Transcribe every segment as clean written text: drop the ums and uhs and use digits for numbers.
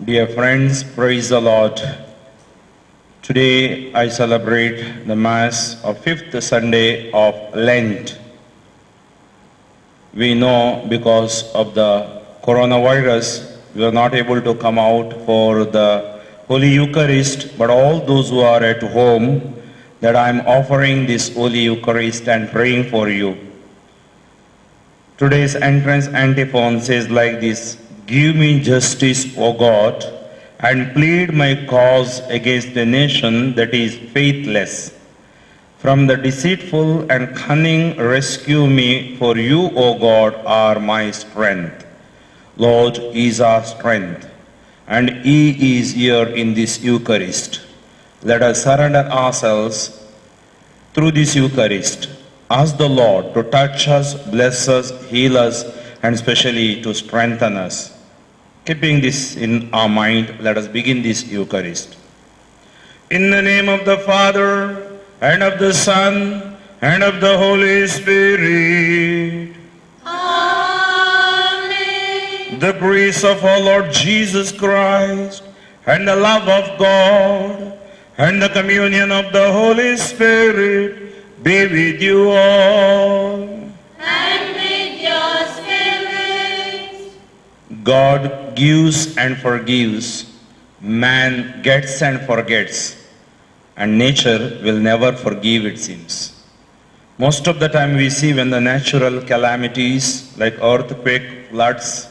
Dear friends, praise the Lord. Today I celebrate the Mass of 5th Sunday of Lent. We know because of the coronavirus, we are not able to come out for the Holy Eucharist, but all those who are at home, that I am offering this Holy Eucharist and praying for you. Today's entrance antiphon says like this: "Give me justice, O God, and plead my cause against a nation that is faithless. From the deceitful and cunning rescue me, for you, O God, are my strength." Lord is our strength, and He is here in this Eucharist. Let us surrender ourselves through this Eucharist. Ask the Lord to touch us, bless us, heal us, and especially to strengthen us. Keeping this in our mind, let us begin this Eucharist. In the name of the Father, and of the Son, and of the Holy Spirit. Amen. The grace of our Lord Jesus Christ, and the love of God, and the communion of the Holy Spirit be with you all. And with your spirit. God gives and forgives, man gets and forgets, and nature will never forgive, it seems. Most of the time we see when the natural calamities like earthquake, floods,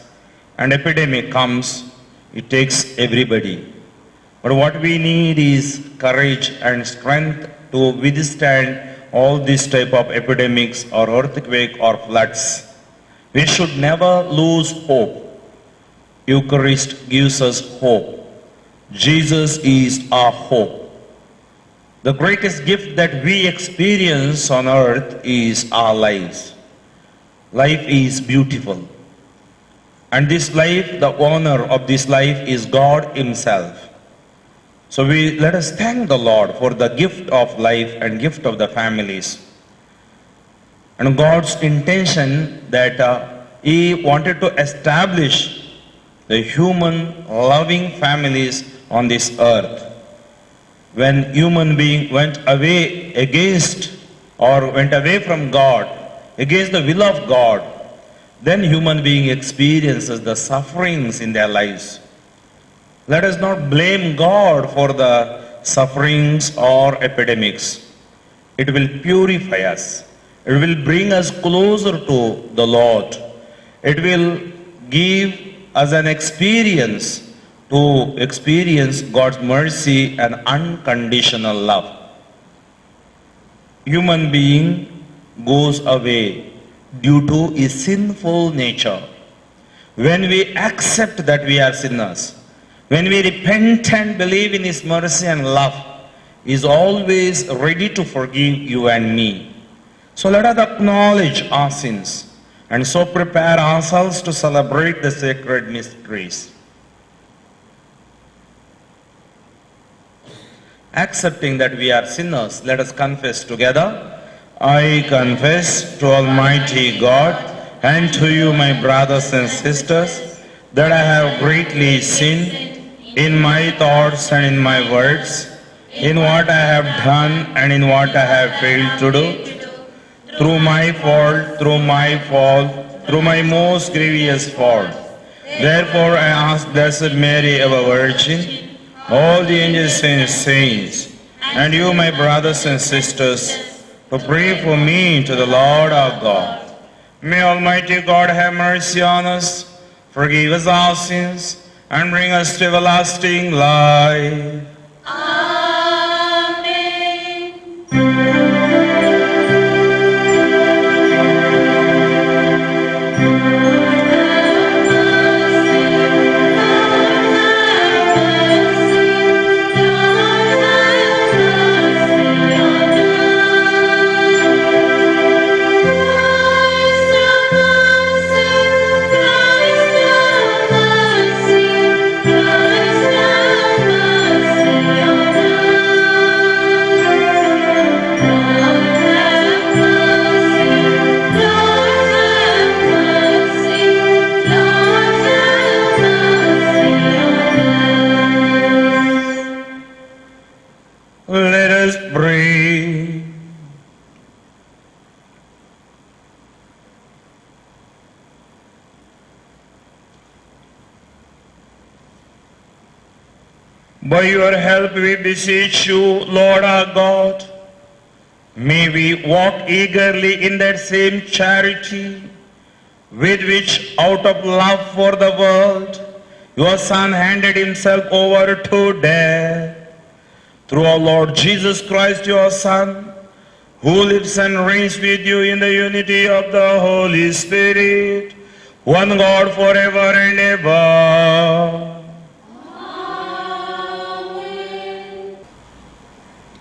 and epidemic comes, it takes everybody. But what we need is courage and strength to withstand all these type of epidemics or earthquake or floods. We should never lose hope. Eucharist gives us hope. Jesus is our hope. The greatest gift that we experience on earth is our lives. Life is beautiful. And this life, the owner of this life is God Himself. So let us thank the Lord for the gift of life and gift of the families. And God's intention that He wanted to establish the human loving families on this earth. When human being went away against or went away from God, against the will of God, then human being experiences the sufferings in their lives. Let us not blame God for the sufferings or epidemics. It will purify us. It will bring us closer to the Lord. It will give us an experience to experience God's mercy and unconditional love. Human being goes away due to his sinful nature. When we accept that we are sinners, when we repent and believe in His mercy and love, He is always ready to forgive you and me. So let us acknowledge our sins and so prepare ourselves to celebrate the sacred mysteries. Accepting that we are sinners, let us confess together. I confess to Almighty God and to you, my brothers and sisters, that I have greatly sinned in my thoughts and in my words, in what I have done and in what I have failed to do, through my fault, through my most grievous fault. Therefore I ask Blessed Mary, ever Virgin, all the angels and saints, and you, my brothers and sisters, to pray for me to the Lord our God. May Almighty God have mercy on us, forgive us our sins, and bring us to everlasting life. Amen. Let us pray. By your help we beseech you, Lord our God. May we walk eagerly in that same charity with which, out of love for the world, your Son handed himself over to death. Through our Lord Jesus Christ, your Son, who lives and reigns with you in the unity of the Holy Spirit, one God forever and ever.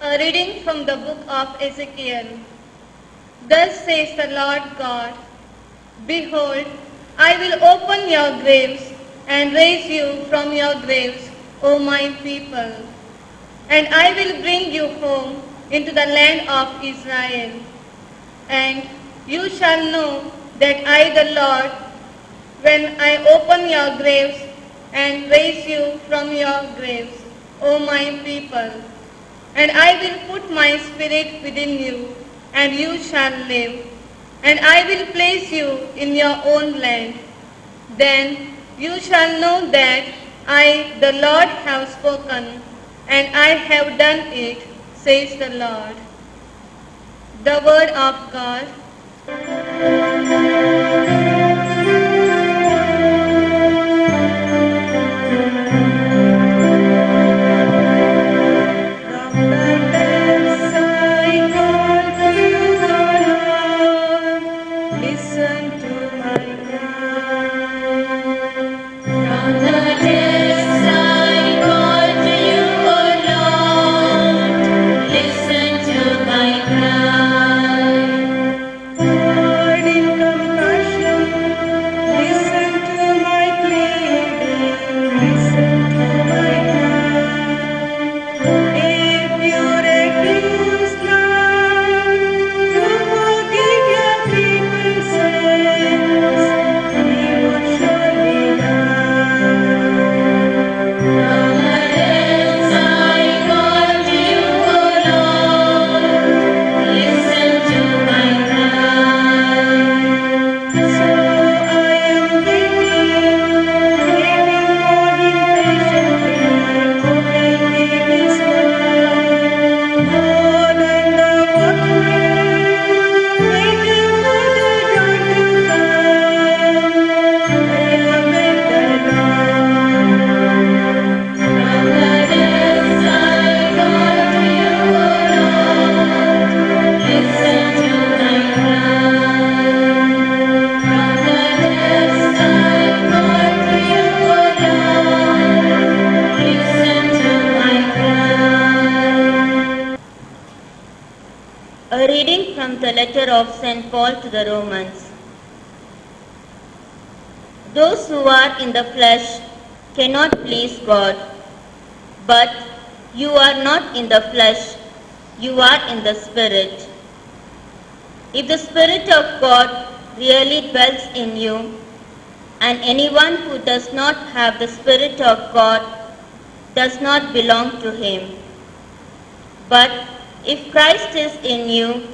A reading from the book of Ezekiel. Thus says the Lord God, Behold, I will open your graves and raise you from your graves, O my people. And I will bring you home into the land of Israel. And you shall know that I, the Lord, when I open your graves and raise you from your graves, O my people. And I will put my spirit within you, and you shall live. And I will place you in your own land. Then you shall know that I, the Lord, have spoken, and I have done it, says the Lord. The word of God. A reading from the letter of St. Paul to the Romans. Those who are in the flesh cannot please God, but you are not in the flesh, you are in the Spirit. If the Spirit of God really dwells in you, and anyone who does not have the Spirit of God does not belong to him. But if Christ is in you,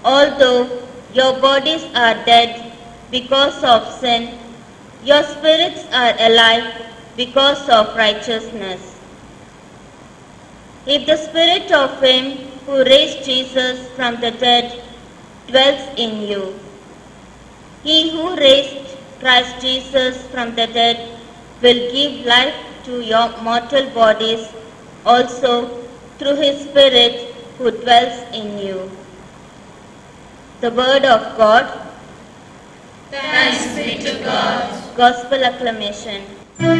Although your bodies are dead because of sin, your spirits are alive because of righteousness. If the spirit of him who raised Jesus from the dead dwells in you, he who raised Christ Jesus from the dead will give life to your mortal bodies also through his Spirit who dwells in you. The word of God. Thanks be to God. Gospel acclamation. Glory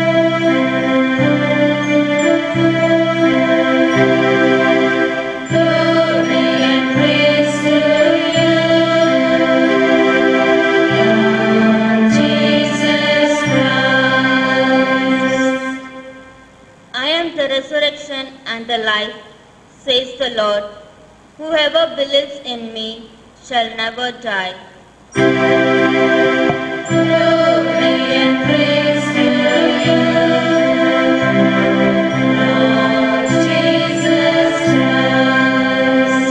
and praise to you, Lord Jesus Christ. I am the resurrection and the life, says the Lord. Whoever believes in me shall never die. Glory and praise to you, Lord Jesus Christ.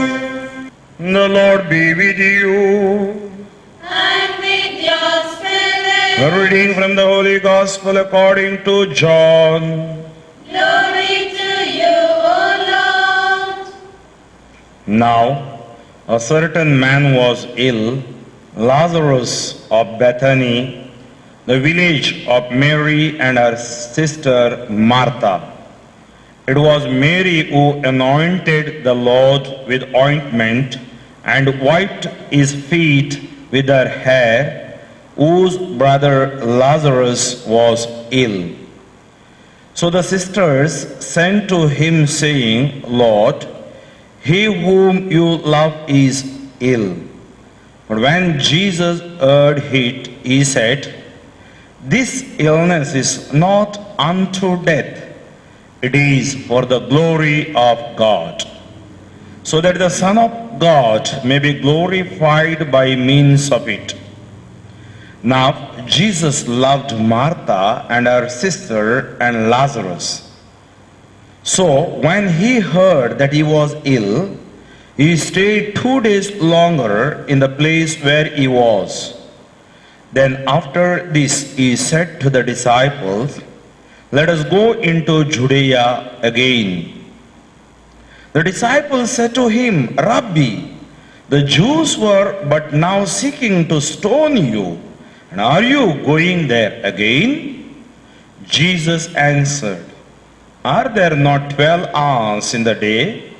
The Lord be with you. And with your spirit, A reading from the Holy Gospel according to John. glory to you, O Lord. Now, a certain man was ill, Lazarus of Bethany, the village of Mary and her sister Martha. It was Mary who anointed the Lord with ointment and wiped his feet with her hair, whose brother Lazarus was ill. So the sisters sent to him, saying, Lord, he whom you love is ill. But when Jesus heard it, he said, This illness is not unto death, it is for the glory of God, so that the Son of God may be glorified by means of it. Now Jesus loved Martha and her sister and Lazarus. So when he heard that he was ill, he stayed 2 days longer in the place where he was. Then after this he said to the disciples, Let us go into Judea again. The disciples said to him, Rabbi, the Jews were but now seeking to stone you, and are you going there again? Jesus answered, Are there not 12 hours in the day?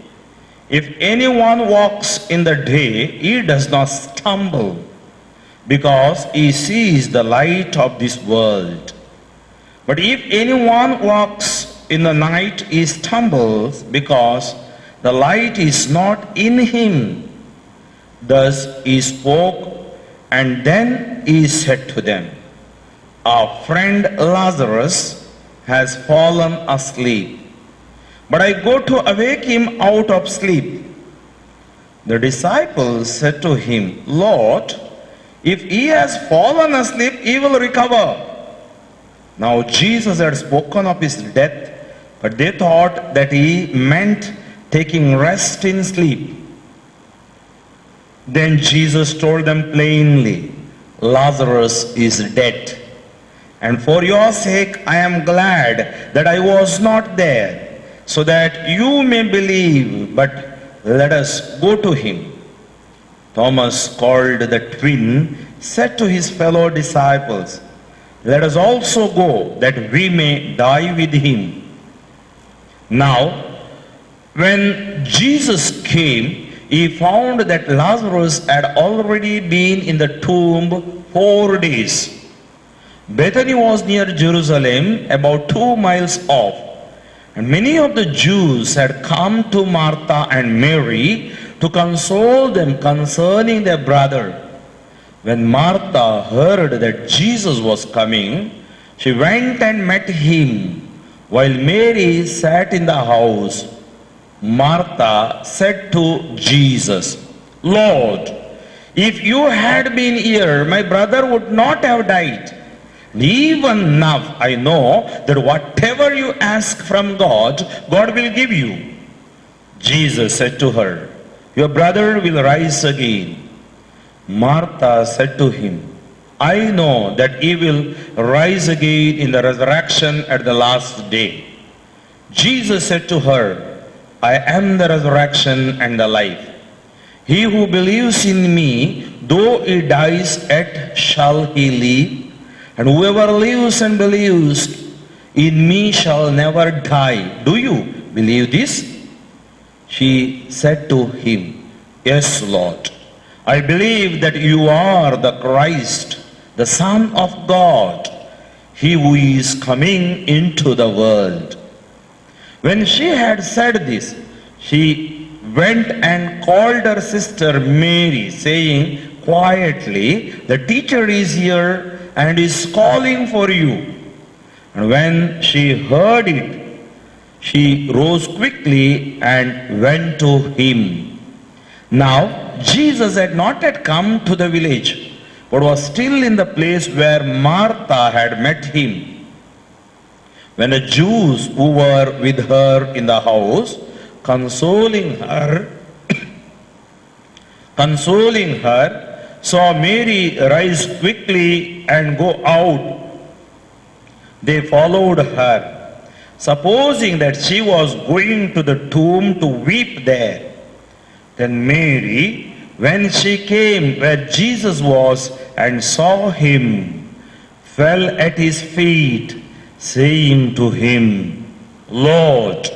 If anyone walks in the day, he does not stumble, because he sees the light of this world. But if anyone walks in the night, he stumbles, because the light is not in him. Thus he spoke, and then he said to them, Our friend Lazarus has fallen asleep, but I go to awake him out of sleep. The disciples said to him, Lord, if he has fallen asleep, he will recover. Now Jesus had spoken of his death, but they thought that he meant taking rest in sleep. Then Jesus told them plainly, Lazarus is dead, and for your sake I am glad that I was not there, so that you may believe, but let us go to him. Thomas, called the twin, said to his fellow disciples, Let us also go, that we may die with him. Now, when Jesus came, he found that Lazarus had already been in the tomb 4 days. Bethany was near Jerusalem, about 2 miles off, and many of the Jews had come to Martha and Mary to console them concerning their brother. When Martha heard that Jesus was coming, she went and met him, while Mary sat in the house. Martha said to Jesus, Lord, if you had been here, my brother would not have died. And even now I know that whatever you ask from God, God will give you. Jesus said to her, your brother will rise again. Martha said to him, I know that he will rise again in the resurrection at the last day. Jesus said to her, I am the resurrection and the life. He who believes in me, though he dies, yet shall he live. And whoever lives and believes in me shall never die. Do you believe this? She said to him, Yes, Lord. I believe that you are the Christ, the Son of God, he who is coming into the world. When she had said this, she went and called her sister Mary, saying quietly, The teacher is here and is calling for you. And when she heard it, she rose quickly and went to him. Now, Jesus had not yet come to the village, but was still in the place where Martha had met him. When the Jews who were with her in the house, consoling her, saw Mary rise quickly and go out, they followed her, supposing that she was going to the tomb to weep there. Then Mary, when she came where Jesus was and saw him, fell at his feet, saying to him, Lord,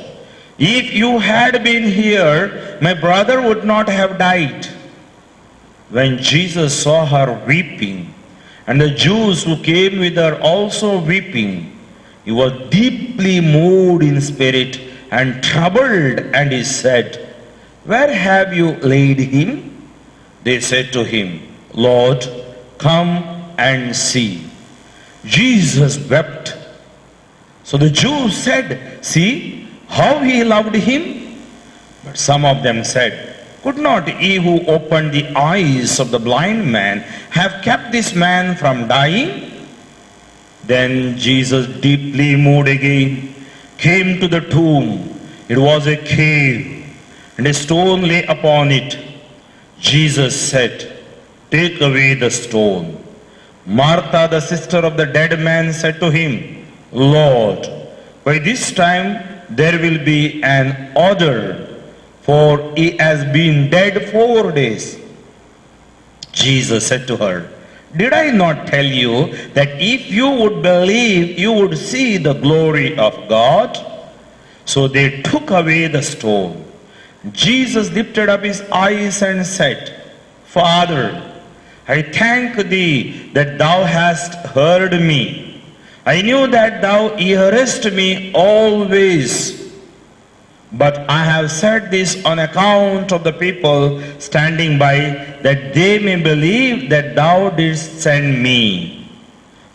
if you had been here, my brother would not have died. When Jesus saw her weeping, and the Jews who came with her also weeping, he was deeply moved in spirit and troubled, and he said, Where have you laid him? They said to him, Lord, come and see. Jesus wept. So the Jews said, See how he loved him? But some of them said, Could not he who opened the eyes of the blind man have kept this man from dying? Then Jesus, deeply moved again, came to the tomb. It was a cave, and a stone lay upon it. Jesus said, Take away the stone. Martha, the sister of the dead man, said to him, Lord, by this time there will be an odor, for he has been dead 4 days. Jesus said to her, Did I not tell you that if you would believe, you would see the glory of God? So they took away the stone. Jesus lifted up his eyes and said, Father, I thank thee that thou hast heard me. I knew that thou hearest me always. But I have said this on account of the people standing by, that they may believe that thou didst send me.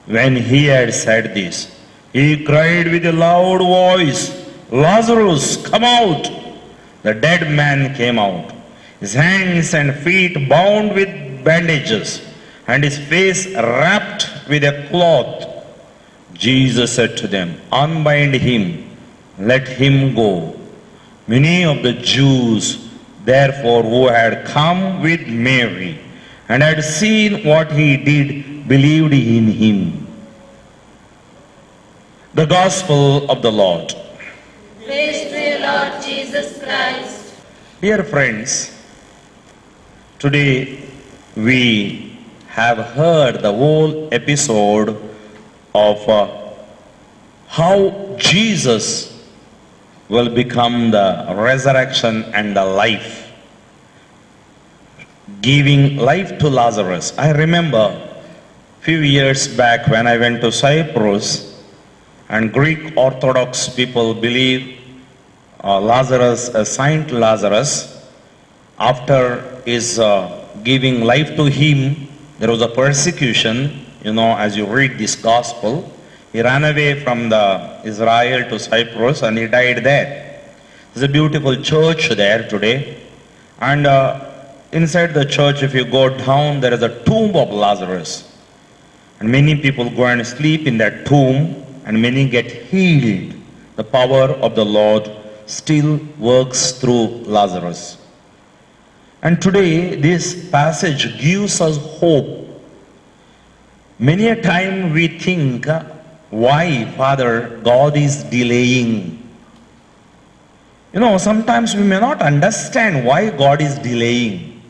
When he had said this, he cried with a loud voice, Lazarus, come out! The dead man came out, his hands and feet bound with bandages, and his face wrapped with a cloth. Jesus said to them, Unbind him, let him go. Many of the Jews, therefore, who had come with Mary and had seen what he did, believed in him. The Gospel of the Lord. Praise to you, Lord Jesus Christ. Dear friends, today we have heard the whole episode of how Jesus will become the resurrection and the life, giving life to Lazarus. I remember few years back when I went to Cyprus, and Greek Orthodox people believe Lazarus, Saint Lazarus, after his giving life to him, there was a persecution. You know, as you read this gospel, he ran away from the Israel to Cyprus and he died there. There's a beautiful church there today, and inside the church, if you go down, there is a tomb of Lazarus, and many people go and sleep in that tomb, and many get healed. The power of the Lord still works through Lazarus. And today this passage gives us hope. Many a time we think, why, Father, God is delaying? You know, sometimes we may not understand why God is delaying.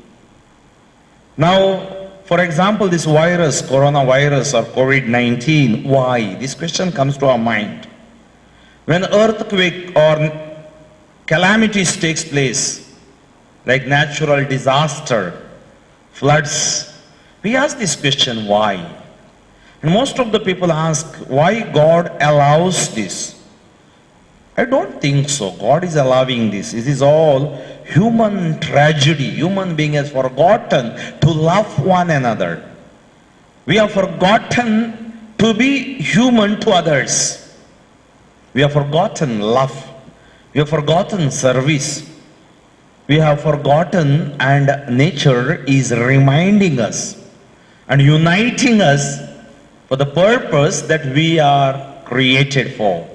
Now, for example, this virus, coronavirus or COVID-19, why? This question comes to our mind. When earthquake or calamities takes place, like natural disaster, floods, we ask this question, why? And most of the people ask, why God allows this? I don't think so. God is allowing this. It is all human tragedy. Human being has forgotten to love one another. We have forgotten to be human to others. We have forgotten love. We have forgotten service. We have forgotten, and nature is reminding us and uniting us for the purpose that we are created for.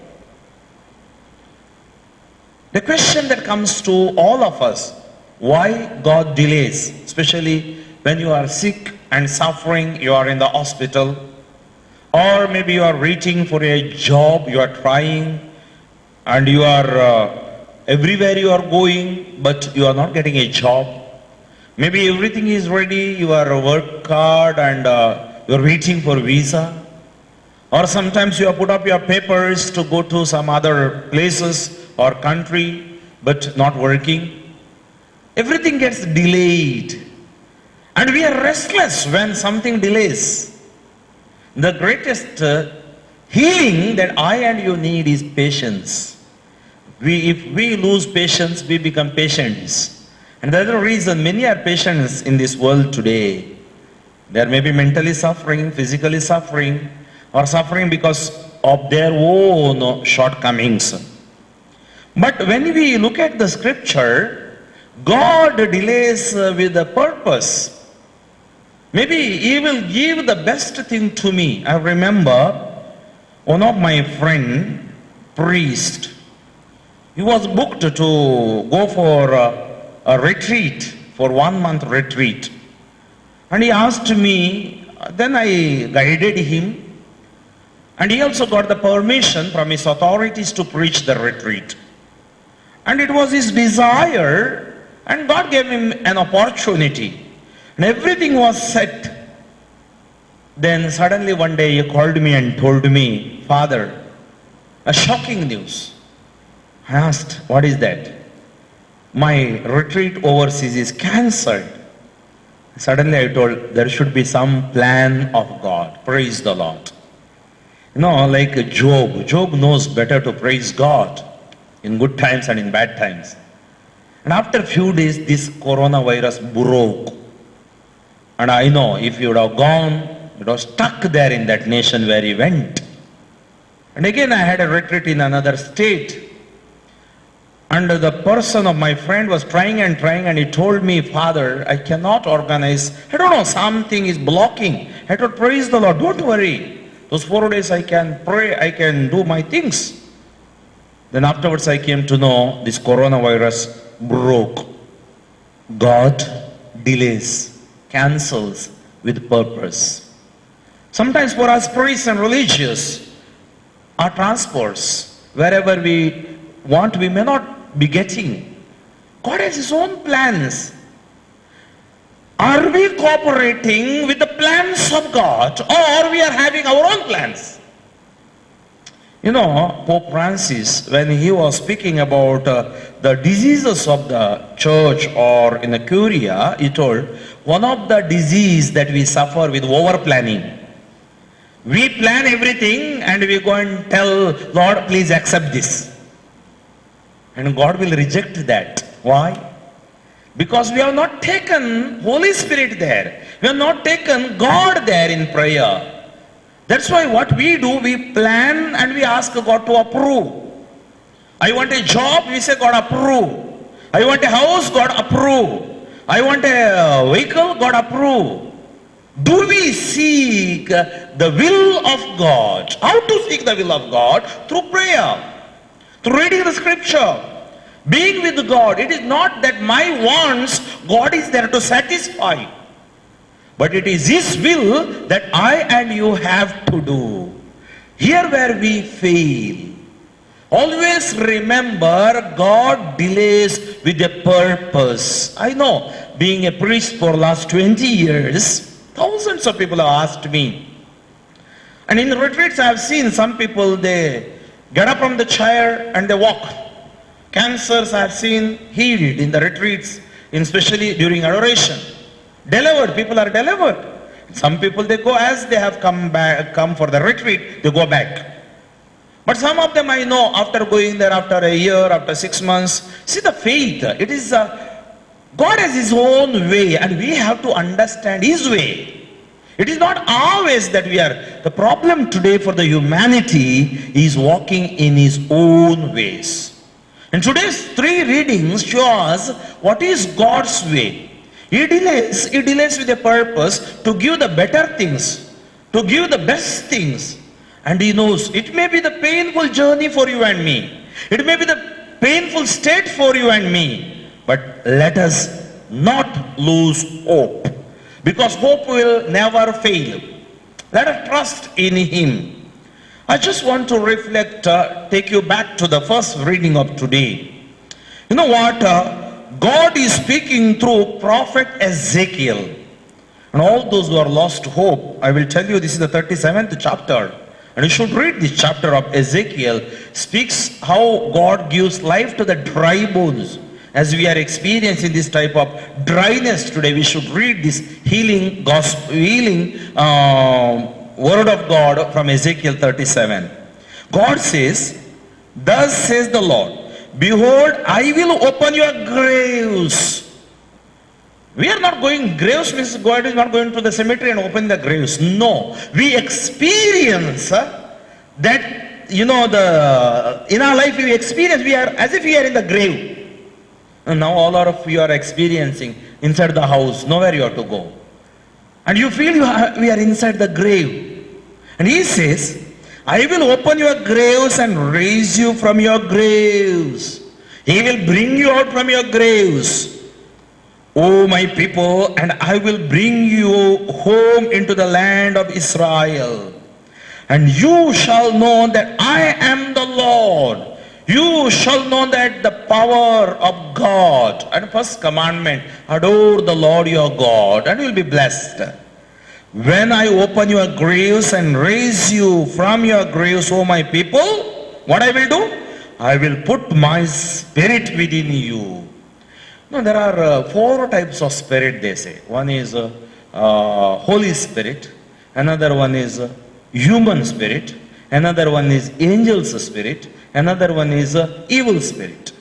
The question that comes to all of us, why God delays, especially when you are sick and suffering, you are in the hospital, or maybe you are waiting for a job, you are trying, and you are everywhere you are going, but you are not getting a job. Maybe everything is ready, you are a work card and you are waiting for visa. Or sometimes you have put up your papers to go to some other places or country, but not working. Everything gets delayed. And we are restless when something delays. The greatest healing that I and you need is patience. If we lose patience, we become patients. And the other reason many are patients in this world today. They are maybe mentally suffering, physically suffering, or suffering because of their own shortcomings. But when we look at the scripture, God delays with a purpose. Maybe He will give the best thing to me. I remember one of my friend, priest, he was booked to go for a retreat, for 1 month retreat. And he asked me, then I guided him. And he also got the permission from his authorities to preach the retreat. And it was his desire, and God gave him an opportunity. And everything was set. Then suddenly one day he called me and told me, Father, a shocking news. I asked, what is that? My retreat overseas is cancelled. Suddenly I told, there should be some plan of God. Praise the Lord. You know, like Job. Job knows better to praise God in good times and in bad times. And after a few days, this coronavirus broke. And I know if you would have gone, it was stuck there in that nation where he went. And again I had a retreat in another state. And the person of my friend was trying and he told me, Father, I cannot organize. I don't know, something is blocking. I told, praise the Lord, don't worry. Those 4 days I can pray, I can do my things. Then afterwards I came to know this coronavirus broke. God delays, cancels with purpose. Sometimes for us priests and religious, our transports, wherever we want, we may not be getting. God has His own plans. Are we cooperating with the plans of God, or we are having our own plans? You know, Pope Francis, when he was speaking about the diseases of the church or in the Curia, he told, one of the disease that we suffer with over-planning. We plan everything and we go and tell, Lord, please accept this. And God will reject that. Why? Because we have not taken Holy Spirit there. We have not taken God there in prayer. That's why what we do, we plan and we ask God to approve. I want a job, we say God approve. I want a house, God approve. I want a vehicle, God approve. Do we seek the will of God? How to seek the will of God? Through prayer, through reading the scripture. Being with God, it is not that my wants God is there to satisfy. But it is His will that I and you have to do. Here where we fail, always remember God delays with a purpose. I know, being a priest for last 20 years, thousands of people have asked me. And in retreats I have seen some people, they get up from the chair and they walk. Cancers I have seen healed in the retreats, especially during adoration. Delivered, people are delivered. Some people, they go as they have come for the retreat, they go back. But some of them I know, after going there after a year, after 6 months, see the faith, it is, God has His own way and we have to understand His way. It is not always that we are, the problem today for the humanity is walking in His own ways. And today's 3 readings show us what is God's way. He delays with a purpose to give the better things, to give the best things. And He knows it may be the painful journey for you and me. It may be the painful state for you and me. But let us not lose hope. Because hope will never fail. Let us trust in Him. I just want to reflect, take you back to the first reading of today. You know what? God is speaking through prophet Ezekiel. And all those who are lost hope, I will tell you, this is the 37th chapter. And you should read this chapter of Ezekiel. Speaks how God gives life to the dry bones. As we are experiencing this type of dryness today, we should read this healing word of God from Ezekiel 37. God says, thus says the Lord, behold, I will open your graves. We are not going, graves means God is not going to the cemetery and open the graves. No, we experience that, in our life we experience, we are as if we are in the grave. And now all of you are experiencing inside the house, nowhere you have to go. And you feel we are inside the grave. And He says, I will open your graves and raise you from your graves. He will bring you out from your graves. O my people, and I will bring you home into the land of Israel. And you shall know that I am the Lord. You shall know that the power of God. And first commandment, adore the Lord your God and you will be blessed. When I open your graves and raise you from your graves, O my people, what I will do? I will put my spirit within you. Now there are 4 types of spirit, they say. One is Holy Spirit. Another one is human spirit. Another one is angel's spirit. Another one is evil spirit.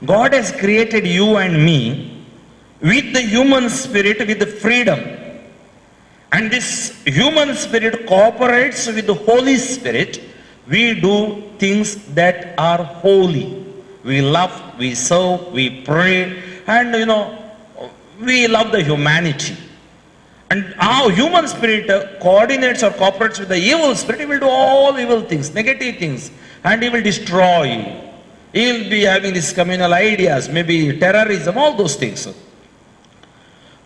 God has created you and me with the human spirit, with the freedom. And this human spirit cooperates with the Holy Spirit. We do things that are holy. We love, we serve, we pray, and we love the humanity. And our human spirit coordinates or cooperates with the evil spirit. He will do all evil things, negative things, and he will destroy. He will be having these communal ideas, maybe terrorism, all those things.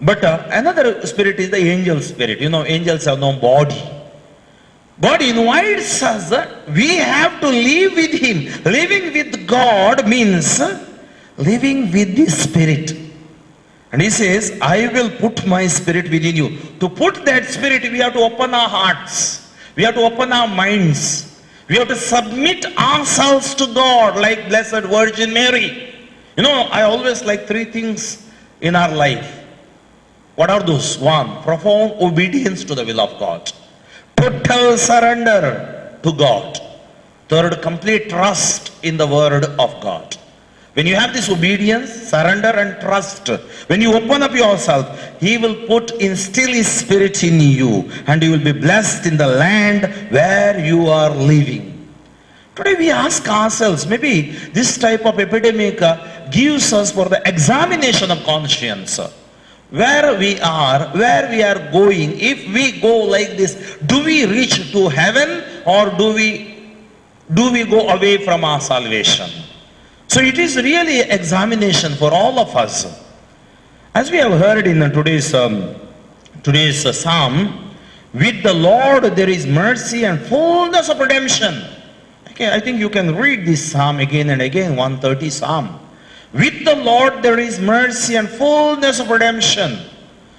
But another spirit is the angel spirit. Angels have no body. God invites us, we have to live with Him. Living with God means living with the Spirit. And He says, I will put my spirit within you. To put that spirit, we have to open our hearts. We have to open our minds. We have to submit ourselves to God like Blessed Virgin Mary. I always like 3 things in our life. What are those? 1, profound obedience to the will of God. Total surrender to God. 3rd, complete trust in the word of God. When you have this obedience, surrender and trust, when you open up yourself, He will instill His spirit in you, and you will be blessed in the land where you are living. Today we ask ourselves, maybe this type of epidemic gives us for the examination of conscience. Where we are going, if we go like this, do we reach to heaven or do we go away from our salvation? So it is really examination for all of us. As we have heard in today's psalm, with the Lord there is mercy and fullness of redemption. Okay, I think you can read this psalm again and again, 130 psalm. With the Lord there is mercy and fullness of redemption.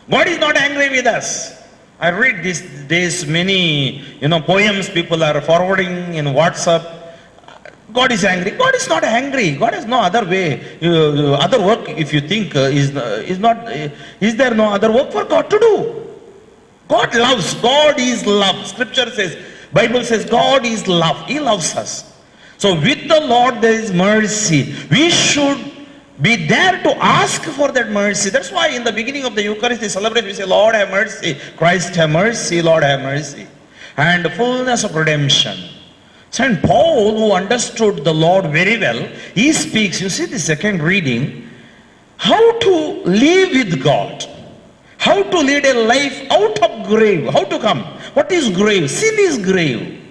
God is not angry with us. I read these days many, poems people are forwarding in WhatsApp. God is angry. God is not angry. God has no other way, other work. If you think is there no other work for God to do? God loves. God is love. Scripture says, Bible says, God is love. He loves us. So with the Lord there is mercy. We should be there to ask for that mercy. That's why in the beginning of the Eucharistic celebration we say, Lord have mercy, Christ have mercy, Lord have mercy. And the fullness of redemption. St. Paul, who understood the Lord very well, he speaks, you see the second reading, how to live with God. How to lead a life out of grave. How to come? What is grave? Sin is grave.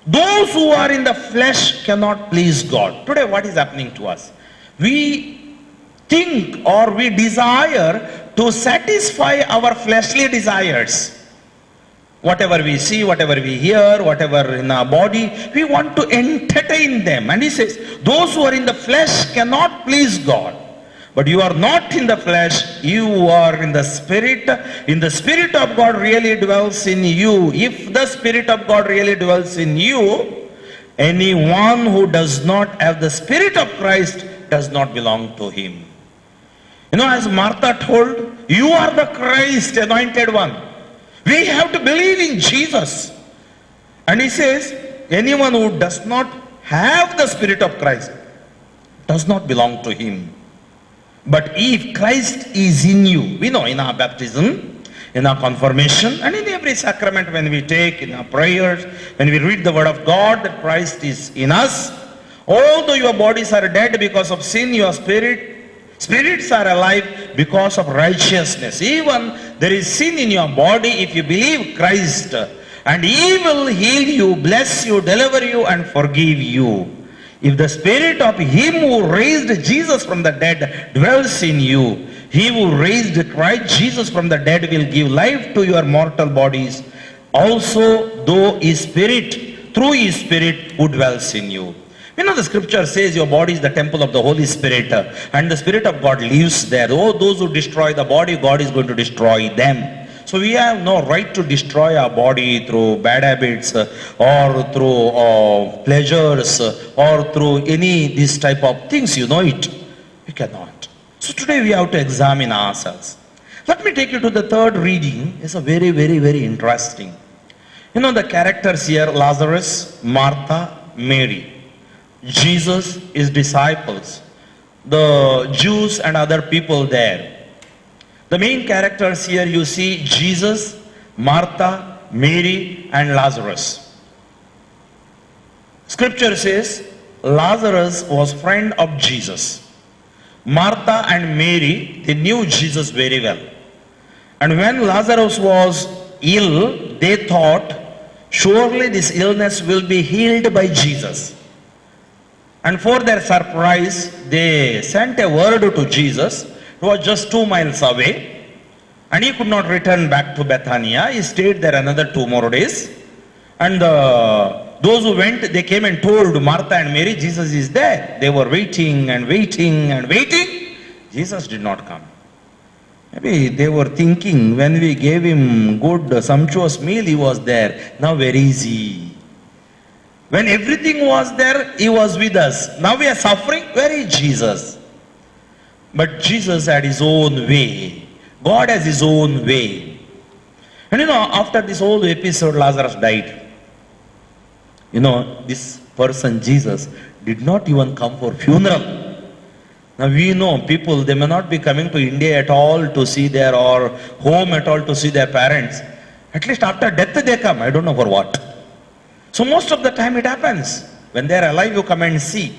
Those who are in the flesh cannot please God. Today what is happening to us? We think or we desire to satisfy our fleshly desires. Whatever we see, whatever we hear, whatever in our body, we want to entertain them. And he says, those who are in the flesh cannot please God. But you are not in the flesh, you are in the Spirit. In the Spirit of God really dwells in you. If the Spirit of God really dwells in you, anyone who does not have the Spirit of Christ does not belong to him. As Martha told, you are the Christ, anointed one. We have to believe in Jesus. And he says, anyone who does not have the Spirit of Christ does not belong to him. But if Christ is in you, we know in our baptism, in our confirmation, and in every sacrament when we take, in our prayers, when we read the word of God, that Christ is in us. Although your bodies are dead because of sin, your spirits are alive because of righteousness. Even there is sin in your body, if you believe Christ, and he will heal you, bless you, deliver you, and forgive you. If the Spirit of him who raised Jesus from the dead dwells in you, he who raised Christ Jesus from the dead will give life to your mortal bodies, also through his Spirit who dwells in you. The scripture says your body is the temple of the Holy Spirit, and the Spirit of God lives there. Oh, those who destroy the body, God is going to destroy them. So we have no right to destroy our body through bad habits or through pleasures or through any this type of things, it. We cannot. So today we have to examine ourselves. Let me take you to the third reading. It's a very, very, very interesting. The characters here, Lazarus, Martha, Mary. Jesus, his disciples, the Jews and other people there. The main characters here you see Jesus, Martha, Mary and Lazarus. Scripture says Lazarus was friend of Jesus. Martha and Mary, they knew Jesus very well. And when Lazarus was ill, they thought surely this illness will be healed by Jesus. And for their surprise, they sent a word to Jesus. It was just 2 miles away. And he could not return back to Bethania. He stayed there another 2 more days. And those who went, they came and told Martha and Mary, Jesus is there. They were waiting and waiting and waiting. Jesus did not come. Maybe they were thinking when we gave him good, sumptuous meal, he was there. Now where is he? When everything was there, he was with us. Now we are suffering. Where is Jesus? But Jesus had his own way. God has his own way. And after this whole episode, Lazarus died. This person, Jesus, did not even come for funeral. Now we know people, they may not be coming to India at all to see their, or home at all to see their parents. At least after death they come. I don't know for what. So most of the time it happens. When they are alive, you come and see.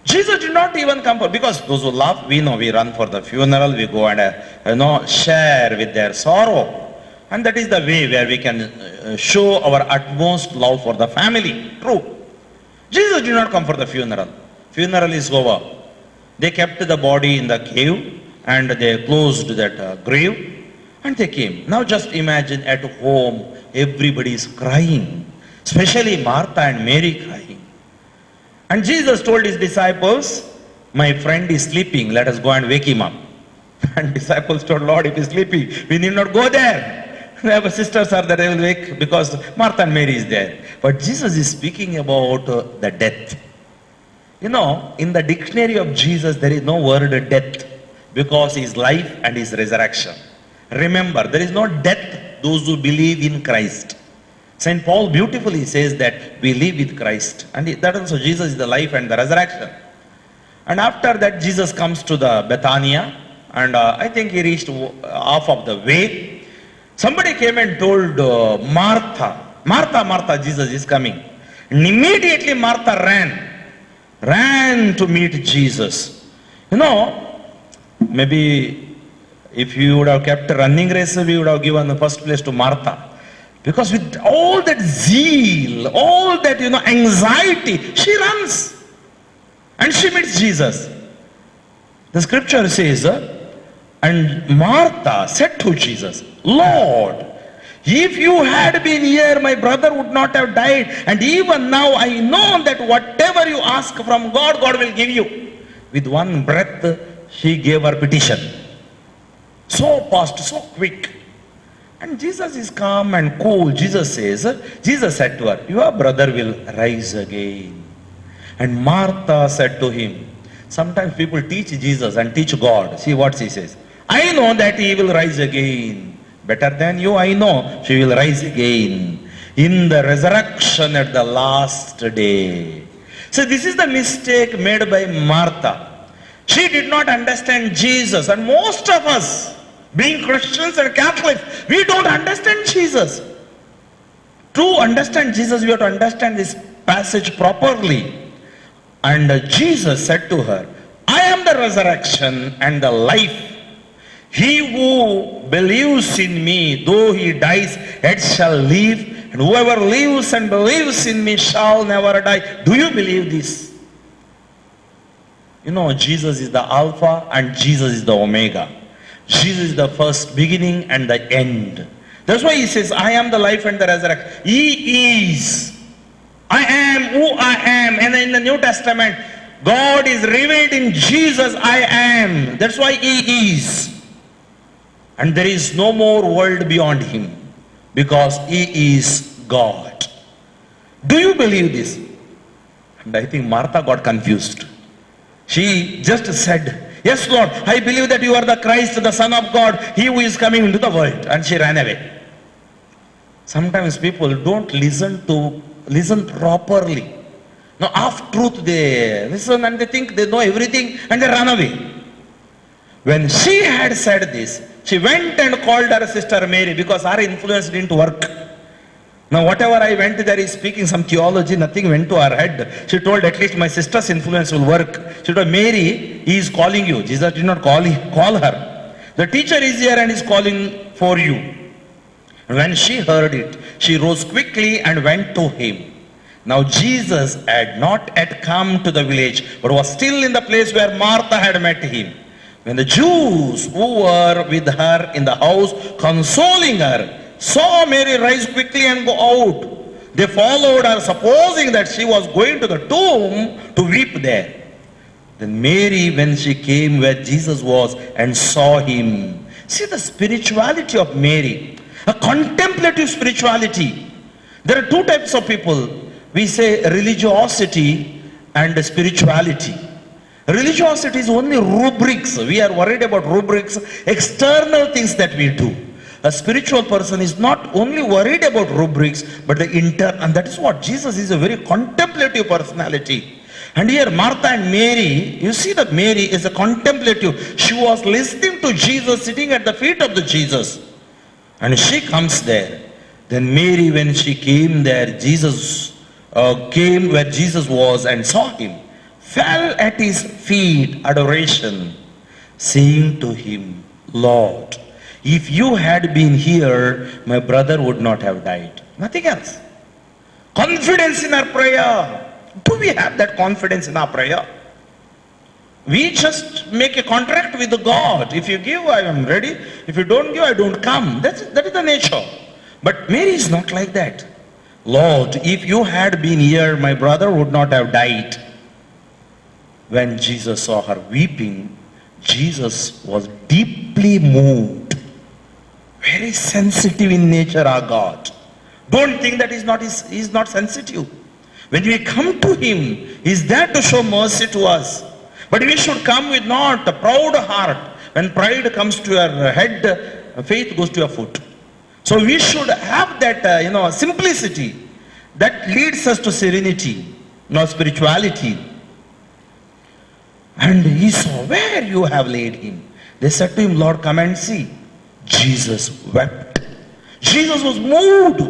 Jesus did not even come for, because those who love, we know we run for the funeral, we go and share with their sorrow. And that is the way where we can show our utmost love for the family. True. Jesus did not come for the funeral. Funeral is over. They kept the body in the cave and they closed that grave and they came. Now just imagine at home everybody is crying, especially Martha and Mary crying. And Jesus told his disciples, my friend is sleeping, let us go and wake him up. And disciples told, Lord, if he is sleeping, we need not go there. Our sisters are there, they will wake because Martha and Mary is there. But Jesus is speaking about the death. You know, in the dictionary of Jesus, there is no word death because his life and his resurrection. Remember, there is no death those who believe in Christ. St. Paul beautifully says that we live with Christ. And that also Jesus is the life and the resurrection. And after that, Jesus comes to the Bethania. And I think he reached half of the way. Somebody came and told Martha, Martha, Jesus is coming. And immediately Martha ran to meet Jesus. You know, maybe if you would have kept a running race, we would have given the first place to Martha. Because with all that zeal, all that, anxiety, she runs. And she meets Jesus. The scripture says, and Martha said to Jesus, Lord, if you had been here, my brother would not have died. And even now I know that whatever you ask from God, God will give you. With one breath, she gave her petition. So fast, so quick. And Jesus is calm and cool. Jesus said to her, your brother will rise again. And Martha said to him, sometimes people teach Jesus and teach God. See what she says. I know that he will rise again. Better than you, I know she will rise again in the resurrection at the last day. So this is the mistake made by Martha. She did not understand Jesus. And most of us, being Christians and Catholics, we don't understand Jesus. To understand Jesus, we have to understand this passage properly. And Jesus said to her, I am the resurrection and the life. He who believes in me, though he dies, yet shall live. And whoever lives and believes in me shall never die. Do you believe this? You know, Jesus is the Alpha and Jesus is the Omega. Jesus is the first beginning and the end. That's why he says, I am the life and the resurrection. He is. I am who I am. And in the New Testament, God is revealed in Jesus, I am. That's why he is. And there is no more world beyond him because he is God. Do you believe this? And I think Martha got confused. She just said, yes, Lord, I believe that you are the Christ, the Son of God, he who is coming into the world. And she ran away. Sometimes people don't listen properly. Now, half truth they listen and they think they know everything and they run away. When she had said this, she went and called her sister Mary because her influence didn't work. Now, whatever I went there is speaking some theology, nothing went to her head. She told, at least my sister's influence will work. She told, Mary, he is calling you. Jesus did not call her. The teacher is here and is calling for you. When she heard it, she rose quickly and went to him. Now Jesus had not yet come to the village, but was still in the place where Martha had met him. When the Jews who were with her in the house, consoling her, saw Mary rise quickly and go out, they followed her, supposing that she was going to the tomb to weep there. Then Mary, when she came where Jesus was and saw him, see the spirituality of Mary, a contemplative spirituality. There are two types of people. We say religiosity and spirituality. Religiosity is only rubrics. We are worried about rubrics, external things that we do. A spiritual person is not only worried about rubrics, but the internal, and that is what Jesus is, a very contemplative personality. And here Martha and Mary, you see that Mary is a contemplative. She was listening to Jesus, sitting at the feet of the Jesus. And she comes there. Then Mary, when she came there, came where Jesus was and saw him, fell at his feet, adoration, saying to him, Lord, if you had been here, my brother would not have died. Nothing else. Confidence in her prayer. Do we have that confidence in our prayer? We just make a contract with God. If you give, I am ready. If you don't give, I don't come. That is the nature. But Mary is not like that. Lord, if you had been here, my brother would not have died. When Jesus saw her weeping, Jesus was deeply moved. Very sensitive in nature, our God. Don't think that he's not sensitive. When we come to him, he's there to show mercy to us. But we should come with not a proud heart. When pride comes to your head, faith goes to your foot. So we should have that, simplicity that leads us to serenity, spirituality. And he saw, where you have laid him. They said to him, Lord, come and see. Jesus wept. Jesus was moved.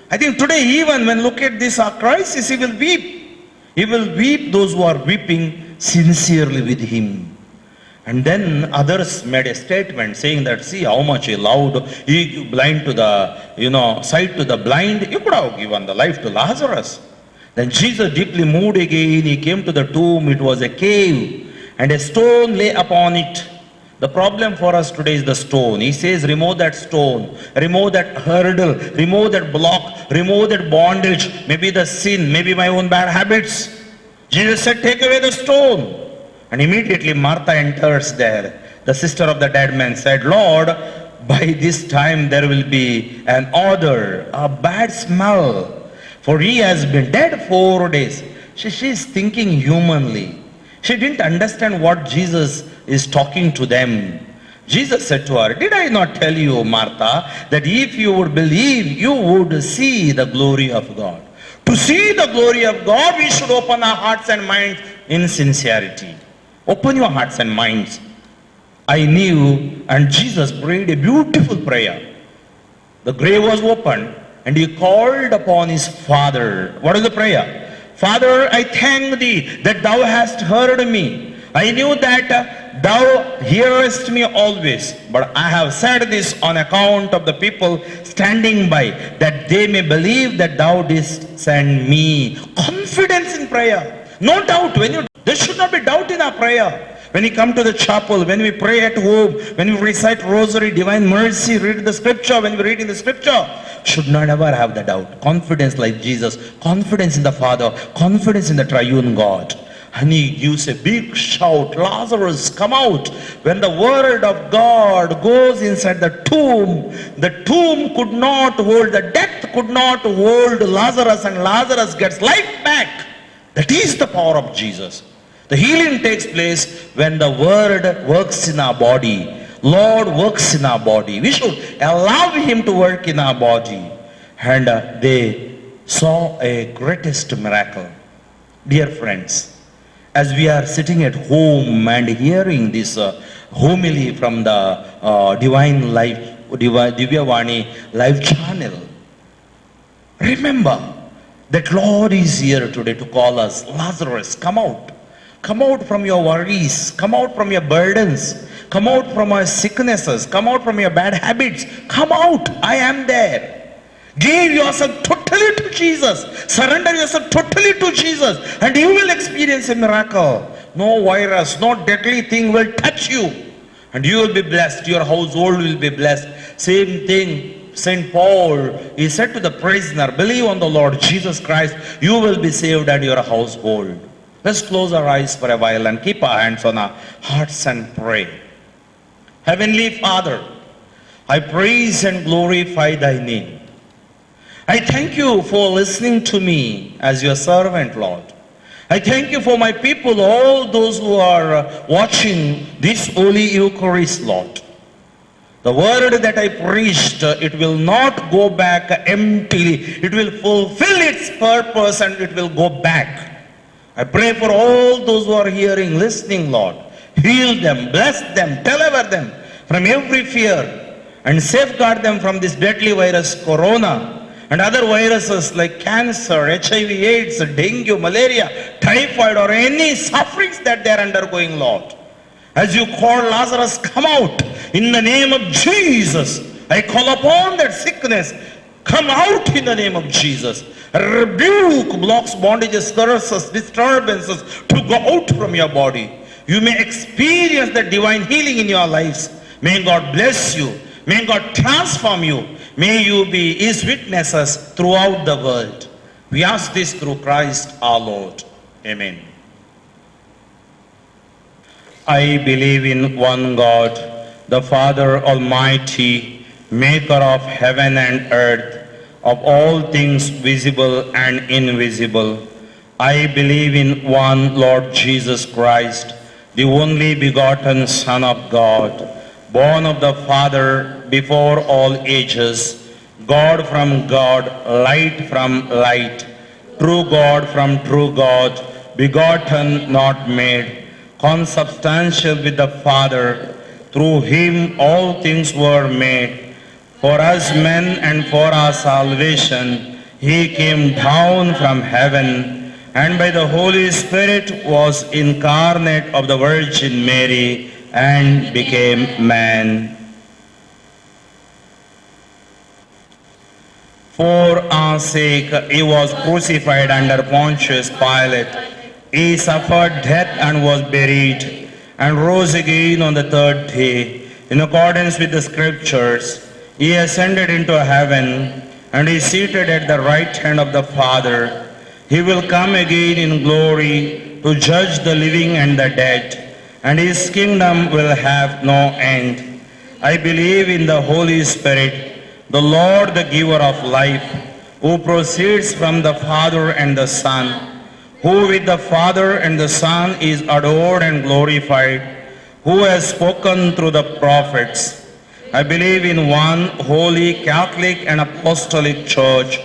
I think today even when look at this crisis, he will weep. He will weep those who are weeping sincerely with him. And then others made a statement saying that, see how much he loved, he blind to the, sight to the blind. He could have given the life to Lazarus. Then Jesus deeply moved again. He came to the tomb. It was a cave and a stone lay upon it. The problem for us today is the stone. He says, remove that stone, remove that hurdle, remove that block, remove that bondage, maybe the sin, maybe my own bad habits. Jesus said, take away the stone. And immediately Martha enters there. The sister of the dead man said, Lord, by this time there will be an odor, a bad smell, for he has been dead 4 days. She is thinking humanly. She didn't understand what Jesus is talking to them. Jesus said to her, did I not tell you, Martha, that if you would believe, you would see the glory of God? To see the glory of God, we should open our hearts and minds in sincerity. Open your hearts and minds. I knew, and Jesus prayed a beautiful prayer. The grave was opened, and he called upon his Father. What is the prayer? Father, I thank thee that thou hast heard me. I knew that thou hearest me always, but I have said this on account of the people standing by, that they may believe that thou didst send me. Confidence in prayer. No doubt. There should not be doubt in our prayer. When we come to the chapel, when we pray at home, when we recite rosary, divine mercy, read the scripture, when we read in the scripture, should not ever have the doubt. Confidence like Jesus, confidence in the Father, confidence in the triune God. And he gives a big shout, Lazarus, come out. When the word of God goes inside the tomb could not hold, the death could not hold Lazarus, and Lazarus gets life back. That is the power of Jesus. The healing takes place when the word works in our body. Lord works in our body. We should allow him to work in our body. And they saw a greatest miracle. Dear friends, as we are sitting at home and hearing this homily from the Divine Life, Divyavani Live channel, remember that Lord is here today to call us. Lazarus, come out. Come out from your worries. Come out from your burdens. Come out from your sicknesses. Come out from your bad habits. Come out. I am there. Give yourself totally to Jesus. Surrender yourself totally to Jesus, and you will experience a miracle. No virus, no deadly thing will touch you, and you will be blessed. Your household will be blessed. Same thing, St. Paul, he said to the prisoner, believe on the Lord Jesus Christ, you will be saved and your household. Let's close our eyes for a while and keep our hands on our hearts and pray. Heavenly Father, I praise and glorify thy name. I thank you for listening to me as your servant, Lord. I thank you for my people, all those who are watching this Holy Eucharist, Lord. The word that I preached, it will not go back emptily. It will fulfill its purpose and it will go back. I pray for all those who are hearing, listening, Lord. Heal them, bless them, deliver them from every fear, and safeguard them from this deadly virus, corona, and other viruses like cancer, HIV, AIDS, dengue, malaria, typhoid, or any sufferings that they are undergoing, Lord. As you call Lazarus, come out. In the name of Jesus, I call upon that sickness. Come out in the name of Jesus. Rebuke blocks, bondages, curses, disturbances to go out from your body. You may experience the divine healing in your lives. May God bless you. May God transform you. May you be His witnesses throughout the world. We ask this through Christ our Lord. Amen. I believe in one God, the Father Almighty, maker of heaven and earth, of all things visible and invisible. I believe in one Lord Jesus Christ, the only begotten Son of God, born of the Father before all ages, God from God, light from light, true God from true God, begotten, not made, consubstantial with the Father. Through him all things were made. For us men and for our salvation, he came down from heaven, and by the Holy Spirit was incarnate of the Virgin Mary and became man. For our sake he was crucified under Pontius Pilate. He suffered death and was buried, and rose again on the third day. In accordance with the Scriptures, he ascended into heaven, and is seated at the right hand of the Father. He will come again in glory to judge the living and the dead, and his kingdom will have no end. I believe in the Holy Spirit, the Lord, the giver of life, who proceeds from the Father and the Son, who with the Father and the Son is adored and glorified, who has spoken through the prophets. I believe in one holy, Catholic and Apostolic Church.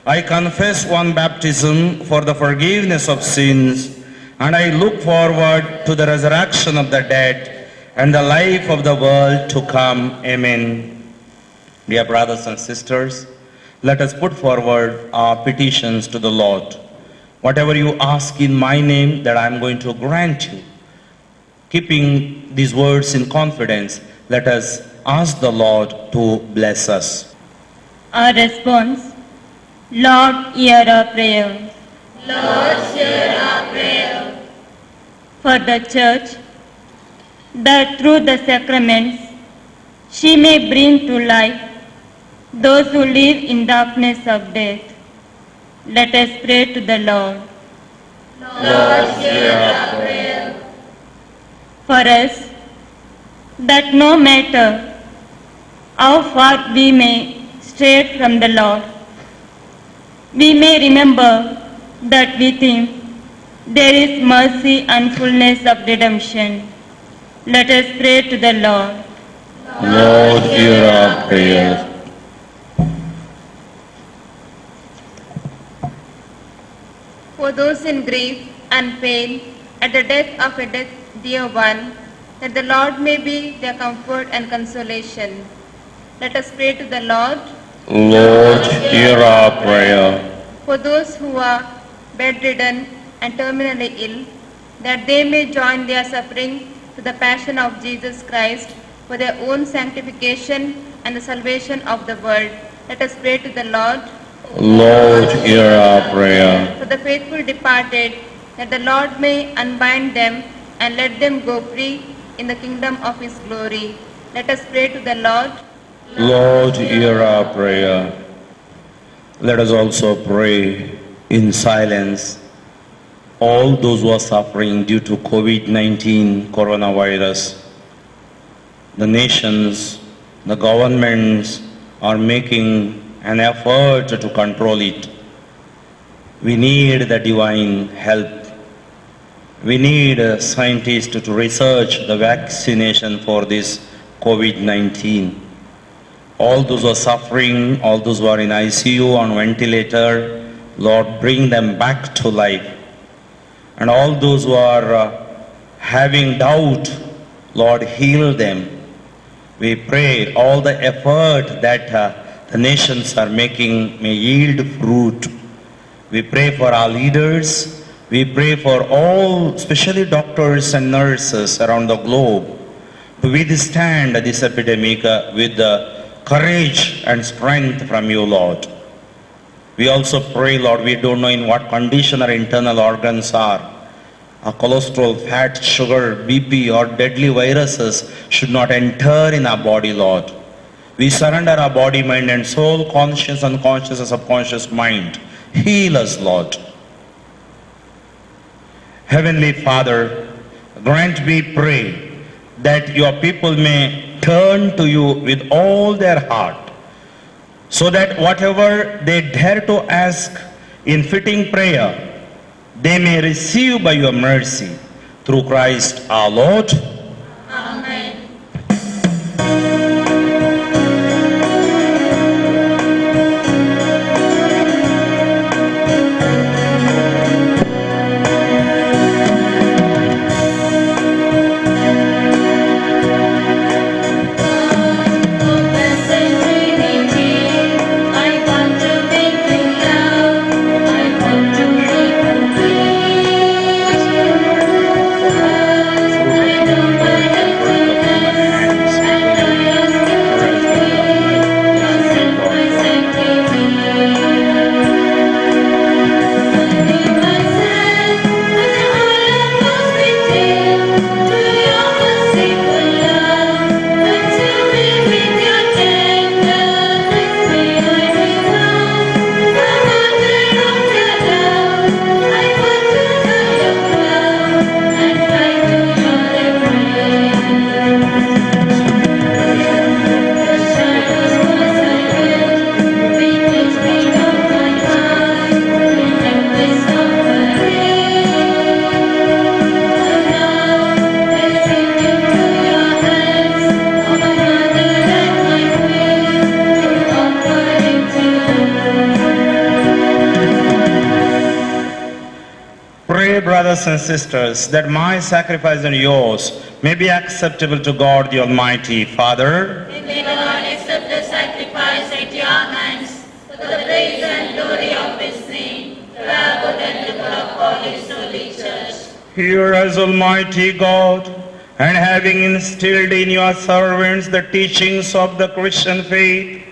I confess one baptism for the forgiveness of sins, and I look forward to the resurrection of the dead and the life of the world to come. Amen. Dear brothers and sisters, let us put forward our petitions to the Lord. Whatever you ask in my name, that I am going to grant you. Keeping these words in confidence, let us ask the Lord to bless us. Our response, Lord, hear our prayer. Lord, hear our prayer. For the Church, that through the sacraments she may bring to life those who live in darkness of death. Let us pray to the Lord. Lord, hear our prayer. For us, that no matter how far we may stray from the Lord, we may remember that with him there is mercy and fullness of redemption. Let us pray to the Lord. Lord, hear our prayers. For those in grief and pain at the death of a dear one, that the Lord may be their comfort and consolation. Let us pray to the Lord. Lord, hear our prayer. For those who are bedridden and terminally ill, that they may join their suffering to the passion of Jesus Christ for their own sanctification and the salvation of the world. Let us pray to the Lord. Lord, hear our prayer. For the faithful departed, that the Lord may unbind them and let them go free in the kingdom of his glory. Let us pray to the Lord. Lord, hear our prayer. Let us also pray in silence all those who are suffering due to COVID-19 coronavirus. The nations, the governments are making an effort to control it. We need the divine help. We need scientists to research the vaccination for this COVID-19. All those who are suffering, all those who are in ICU, on ventilator, Lord, bring them back to life. And all those who are having doubt, Lord, heal them. We pray all the effort that the nations are making may yield fruit. We pray for our leaders. We pray for all, especially doctors and nurses around the globe, to withstand this epidemic with courage and strength from you, Lord. We also pray, Lord, we don't know in what condition our internal organs are. Our cholesterol, fat, sugar, BP or deadly viruses should not enter in our body, Lord. We surrender our body, mind and soul, conscious, unconscious and subconscious mind. Heal us, Lord. Heavenly Father, grant we pray that your people may turn to you with all their heart, so that whatever they dare to ask in fitting prayer, they may receive by your mercy through Christ our Lord. Amen. Pray, brothers and sisters, that my sacrifice and yours may be acceptable to God the Almighty Father. May the Lord accept the sacrifice at your hands for the praise and glory of his name, to our good and the good of all his holy church. Hear us, Almighty God, and having instilled in your servants the teachings of the Christian faith,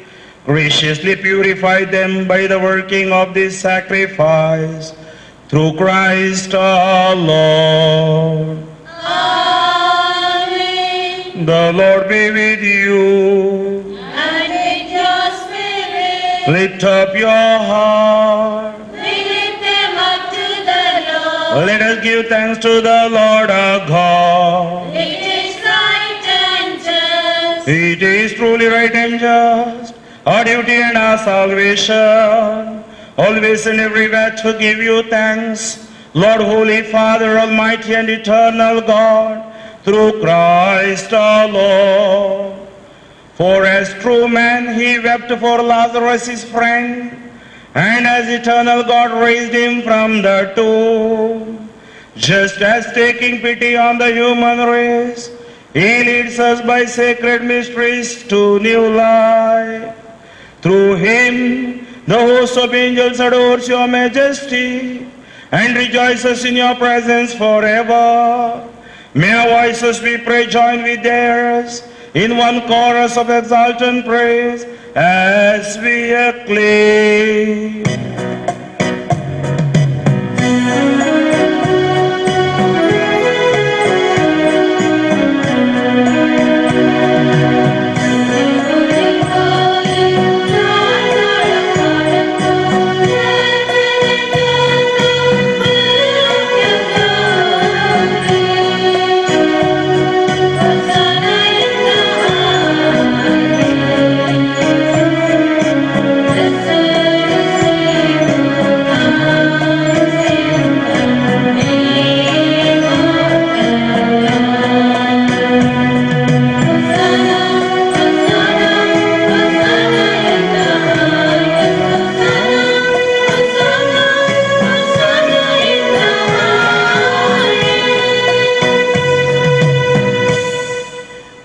graciously purify them by the working of this sacrifice. Through Christ our Lord. Amen. The Lord be with you. And with your spirit, Lift up your heart. we lift them up to the Lord. Let us give thanks to the Lord our God. It is right and just. It is truly right and just, our duty and our salvation, always and everywhere to give you thanks, Lord, Holy Father, Almighty and Eternal God, through Christ our Lord. For as true man he wept for Lazarus his friend, and as eternal God raised him from the tomb. Just as taking pity on the human race, he leads us by sacred mysteries to new life. Through him, the host of angels adores your majesty and rejoices in your presence forever. May our voices, we pray, join with theirs in one chorus of exultant praise as we acclaim.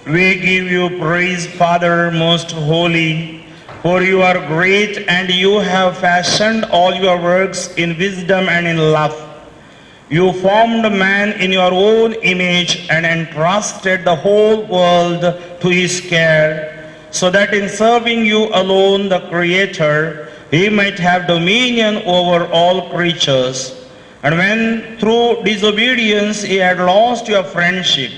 We give you praise, Father most holy, for you are great and you have fashioned all your works in wisdom and in love. You formed man in your own image and entrusted the whole world to his care. so that in serving you alone, the Creator, he might have dominion over all creatures. And when through disobedience he had lost your friendship,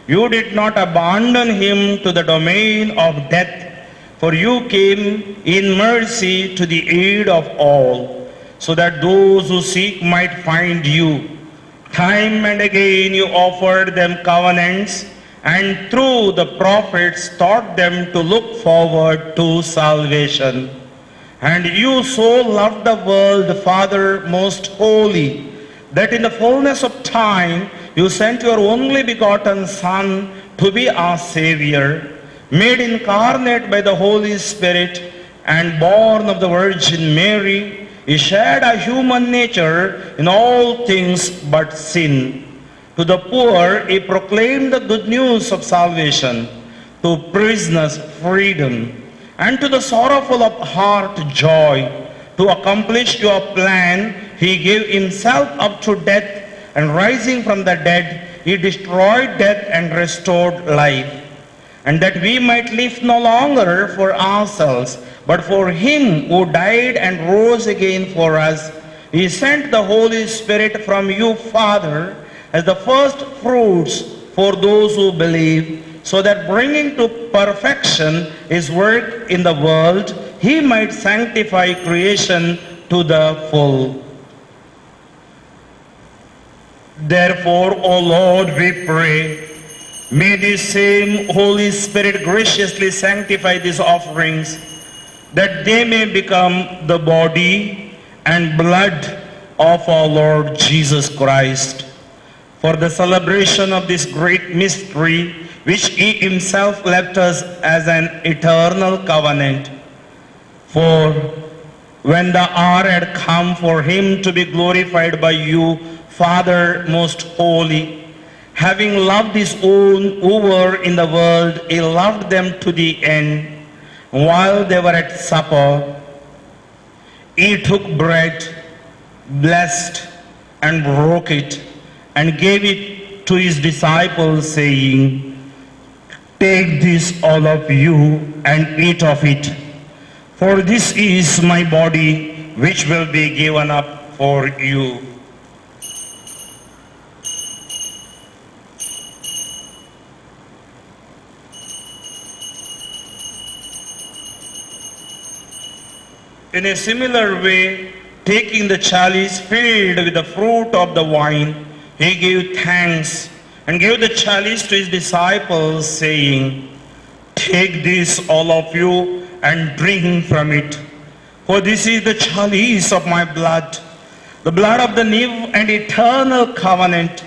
you did not abandon him to the domain of death, for you came in mercy to the aid of all, so that those who seek might find you. Time and again you offered them covenants, and through the prophets taught them to look forward to salvation. And you so loved the world, Father most holy, that in the fullness of time you sent your only begotten Son to be our Savior, made incarnate by the Holy Spirit and born of the Virgin Mary. He shared a human nature in all things but sin. To the poor he proclaimed the good news of salvation, to prisoners freedom, and to the sorrowful of heart joy. To accomplish your plan, he gave himself up to death, and rising from the dead, he destroyed death and restored life. And that we might live no longer for ourselves, but for him who died and rose again for us, he sent the Holy Spirit from you, Father, as the first fruits for those who believe, so that bringing to perfection his work in the world, he might sanctify creation to the full. Therefore, O Lord, we pray, may this same Holy Spirit graciously sanctify these offerings, that they may become the body and blood of our Lord Jesus Christ. For the celebration of this great mystery, which he himself left us as an eternal covenant. For when the hour had come for him to be glorified by you, Father most holy, having loved his own who were in the world, he loved them to the end. While they were at supper, he took bread, blessed and broke it, and gave it to his disciples, saying, "Take this, all of you, and eat of it, for this is my body, which will be given up for you." In a similar way, taking the chalice filled with the fruit of the wine, he gave thanks and gave the chalice to his disciples, saying, "Take this, all of you, and drink from it. For this is the chalice of my blood, the blood of the new and eternal covenant,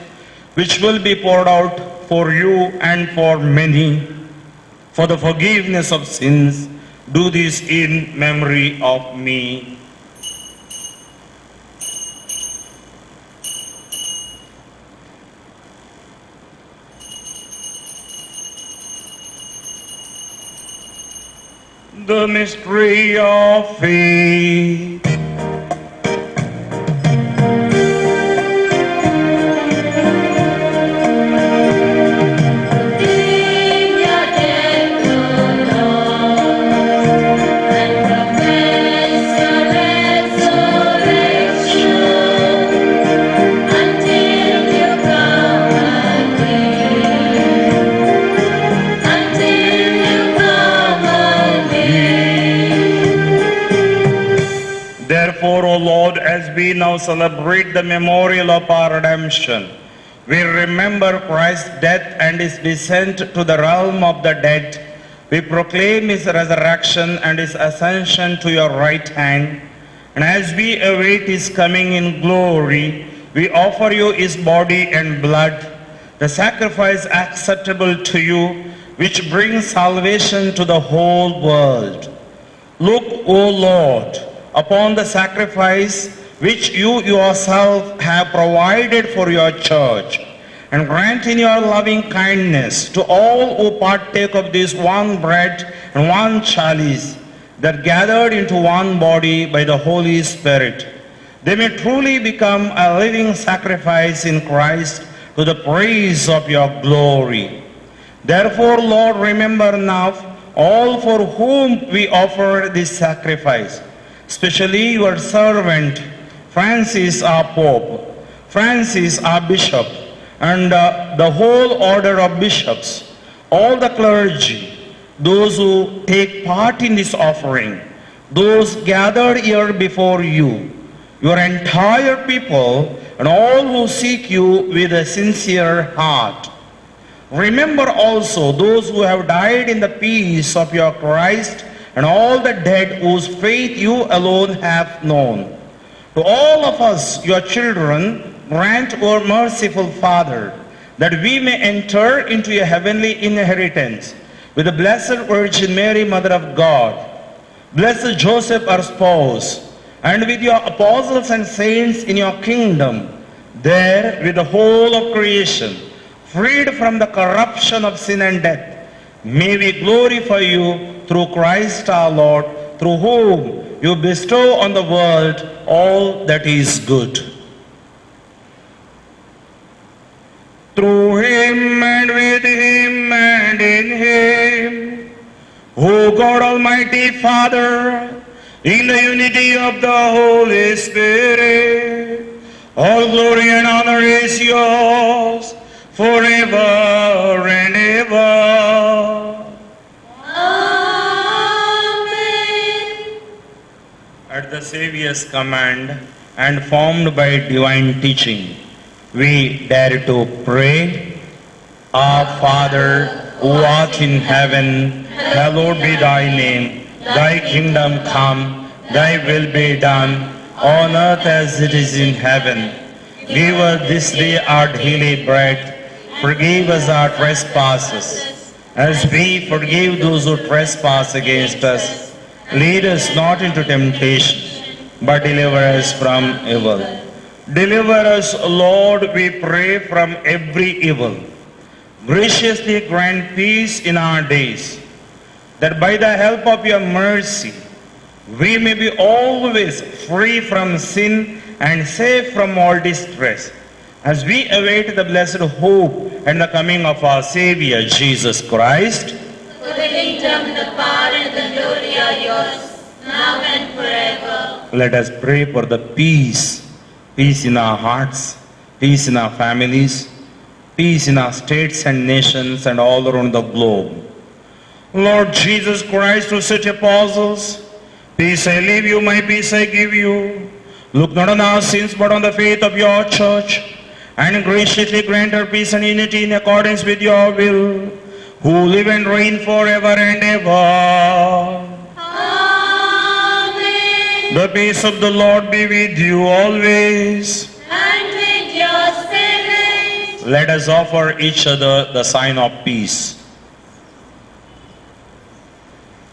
which will be poured out for you and for many, for the forgiveness of sins. Do this in memory of me." The mystery of faith. Therefore, O Lord, as we now celebrate the memorial of our redemption, we remember Christ's death and his descent to the realm of the dead. We proclaim his resurrection and his ascension to your right hand. And as we await his coming in glory, we offer you his body and blood, the sacrifice acceptable to you, which brings salvation to the whole world. Look, O Lord, upon the sacrifice which you yourself have provided for your church, and grant in your loving kindness to all who partake of this one bread and one chalice, that gathered into one body by the Holy Spirit, they may truly become a living sacrifice in Christ to the praise of your glory. Therefore, Lord, remember now all for whom we offer this sacrifice, especially your servant Francis our Pope, Francis our Bishop, and the whole order of bishops, all the clergy, those who take part in this offering, those gathered here before you, your entire people, and all who seek you with a sincere heart. Remember also those who have died in the peace of your Christ, and all the dead whose faith you alone have known. To all of us, your children, grant, O merciful Father, that we may enter into your heavenly inheritance with the Blessed Virgin Mary, Mother of God, Blessed Joseph, our spouse, and with your apostles and saints in your kingdom, there with the whole of creation, freed from the corruption of sin and death. May we glorify you through Christ our Lord, through whom you bestow on the world all that is good. Through him and with him and in him, O God Almighty Father, in the unity of the Holy Spirit, all glory and honor is yours forever and ever. Amen. At the Saviour's command and formed by divine teaching, we dare to pray, Our Father, who art in heaven, hallowed be thy name. Thy kingdom come, thy will be done, on earth as it is in heaven. Give us this day our daily bread. Forgive us our trespasses, as we forgive those who trespass against us. Lead us not into temptation, but deliver us from evil. Deliver us, Lord, we pray, from every evil. Graciously grant peace in our days, that by the help of your mercy, we may be always free from sin and safe from all distress, as we await the blessed hope and the coming of our Savior, Jesus Christ. For the kingdom, the power, and the glory are yours, now and forever. Let us pray for the peace in our hearts, peace in our families, peace in our states and nations and all around the globe. Lord Jesus Christ, who said to apostles, peace I leave you, my peace I give you. Look not on our sins, but on the faith of your church, and graciously grant her peace and unity in accordance with your will, who live and reign forever and ever. Amen. The peace of the Lord be with you always. And with your spirit. Let us offer each other the sign of peace.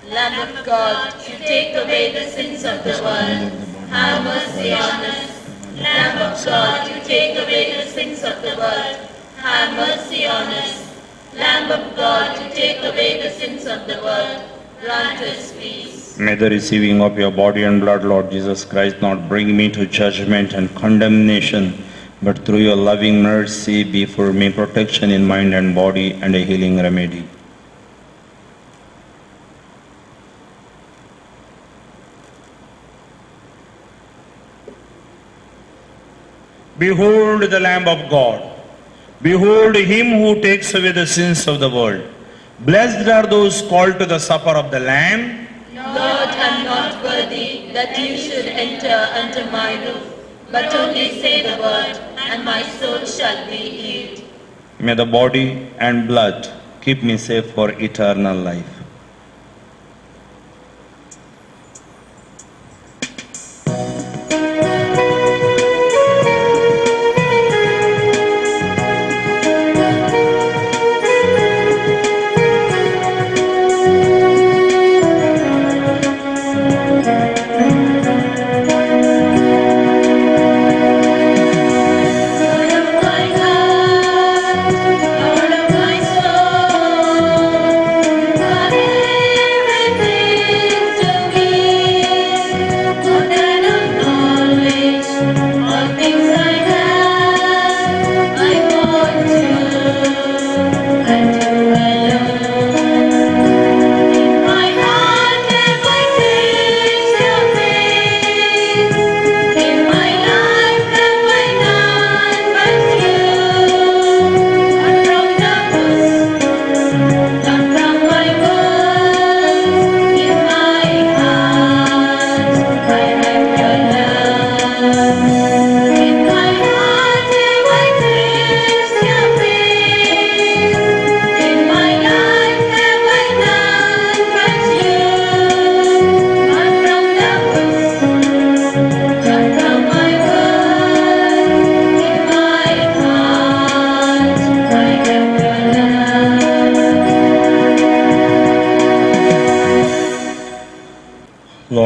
Lamb of God, you take away the sins of the world, have mercy on us. Lamb of God, you take away the sins of the world, have mercy on us. Lamb of God, you take away the sins of the world, grant us peace. May the receiving of your body and blood, Lord Jesus Christ, not bring me to judgment and condemnation, but through your loving mercy be for me protection in mind and body and a healing remedy. Behold the Lamb of God. Behold him who takes away the sins of the world. Blessed are those called to the supper of the Lamb. Lord, I am not worthy that you should enter under my roof, but only say the word, and my soul shall be healed. May the body and blood keep me safe for eternal life.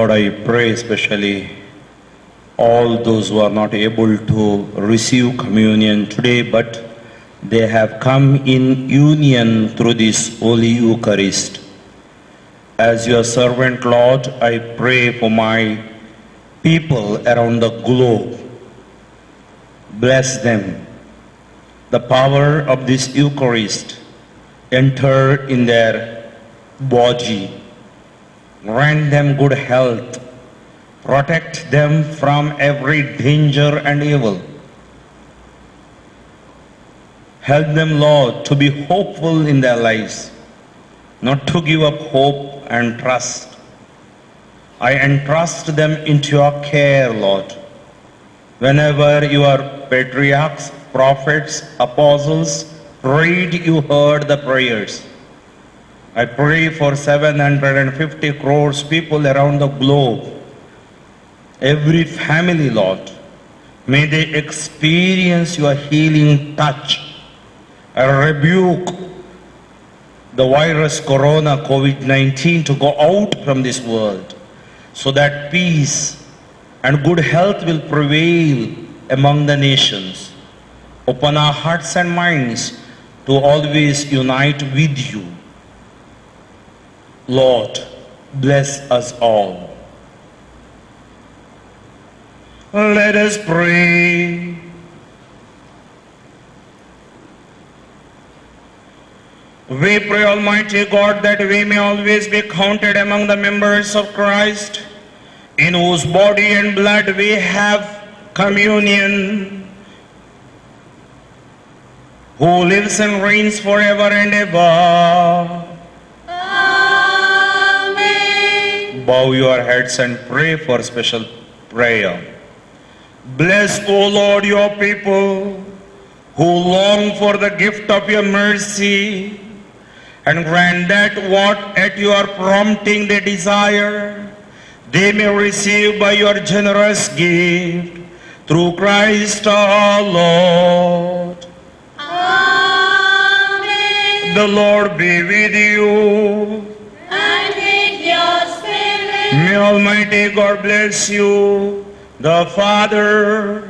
Lord, I pray especially all those who are not able to receive communion today, but they have come in union through this Holy Eucharist. As your servant, Lord, I pray for my people around the globe. Bless them. The power of this Eucharist enter in their body. Grant them good health. Protect them from every danger and evil. Help them, Lord, to be hopeful in their lives, not to give up hope and trust. I entrust them into your care, Lord. Whenever your patriarchs, prophets, apostles prayed, you heard the prayers. I pray for 750 crores people around the globe. Every family, Lord, may they experience your healing touch. I rebuke the virus corona COVID-19 to go out from this world so that peace and good health will prevail among the nations. Open our hearts and minds to always unite with you. Lord, bless us all. Let us pray. We pray, Almighty God, that we may always be counted among the members of Christ, in whose body and blood we have communion, who lives and reigns forever and ever. Amen. Bow your heads and pray for special prayer. Bless, O Lord, your people who long for the gift of your mercy, and grant that what at your prompting they desire, they may receive by your generous gift, through Christ our Lord. Amen. The Lord be with you. And with your spirit. May Almighty God bless you, the Father,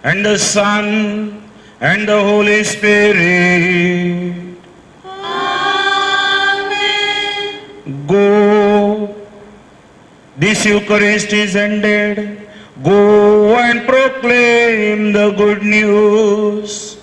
and the Son, and the Holy Spirit. Amen. Go. This Eucharist is ended. Go and proclaim the good news.